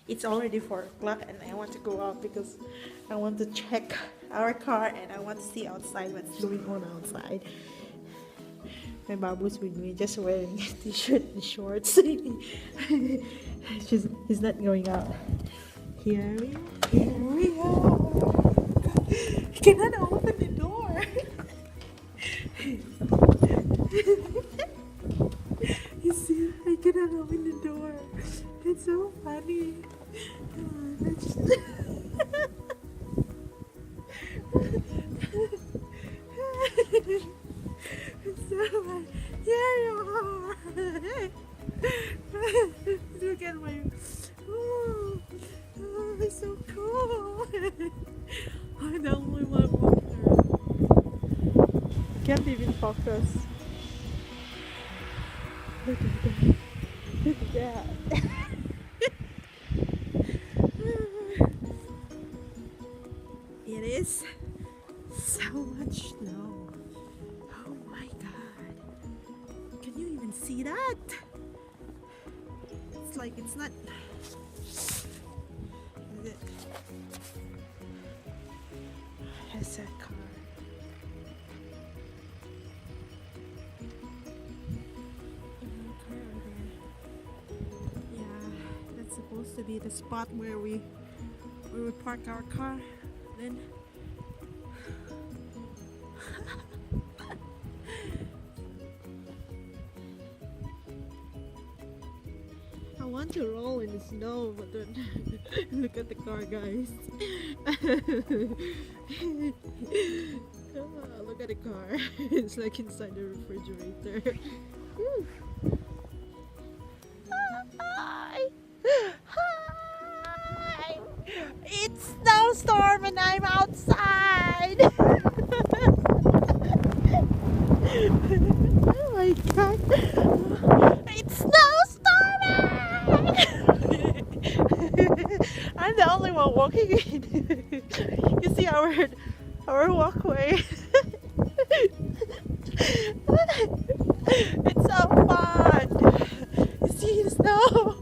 It's already 4 o'clock and I want to go out because I want to check our car and I want to see outside what's going on outside. My babu's with me, just wearing a t-shirt and shorts. He's not going out. Here we are. I cannot open the door. You see, I cannot open the door. It's so funny. So funny. Here you are. Look at my. Oh, it's so cool. I'm the only one walking around. Can't even focus. Look at that. Look at that. It is so much snow. Oh my god. Can you even see that? It's like it's not. Is it? There's a car. That's supposed to be the spot where we park our car. Then I want to roll in the snow, but then look at the car, guys. Look at the car. It's like inside the refrigerator. Hi! Hi! It's Snowstorm and I'm outside! Oh my god! It's Snowstorming! I'm the only one walking in. You see our walkway. It's so fun! You see the snow?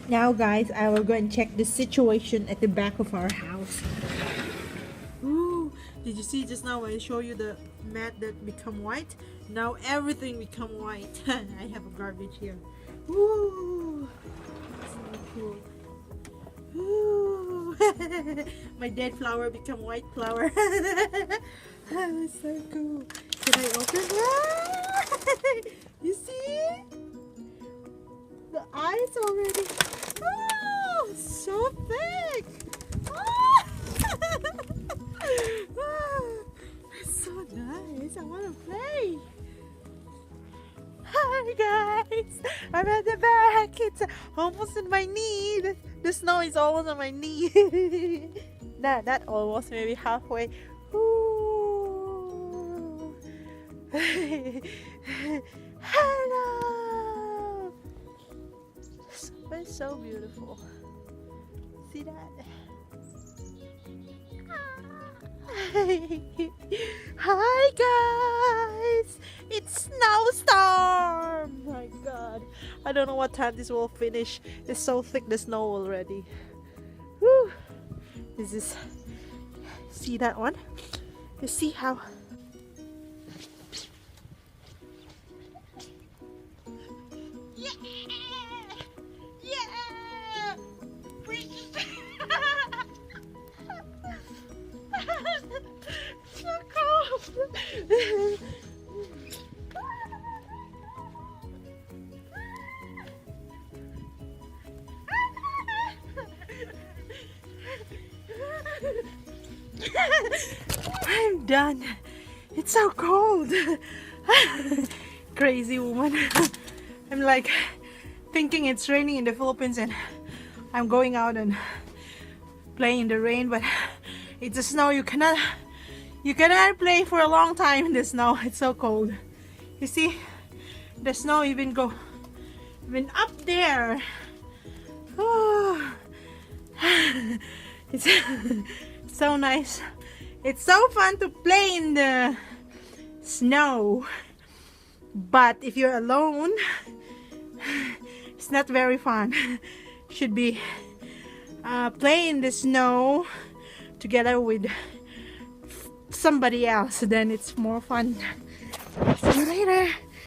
Now guys, I will go and check the situation at the back of our house. Ooh, did you see just now when I show you the mat that become white? Now everything become white. I have a garbage here. Ooh, so cool. Ooh. My dead flower become white flower. So cool. Can I open it? You see? The ice already. Oh, so thick. Oh. It's so nice. I want to play. Hi guys. I'm at the back. It's almost in my knee. The snow is almost on my knee. Not almost, maybe halfway. Ooh. Hello. It's so beautiful. See that? Hi guys! It's Snowstorm! My god. I don't know what time this will finish. It's so thick, the snow already. Whew. This is. See that one? You see how. Yeah! Yeah! So cold! I'm done. It's so cold. Crazy woman. I'm like thinking it's raining in the Philippines and I'm going out and playing in the rain, but it's the snow. You cannot play for a long time in the snow. It's so cold. You see the snow even up there. Oh. It's so nice. It's so fun to play in the snow. But if you're alone, it's not very fun. Should be playing in the snow together with somebody else, then it's more fun. See you later.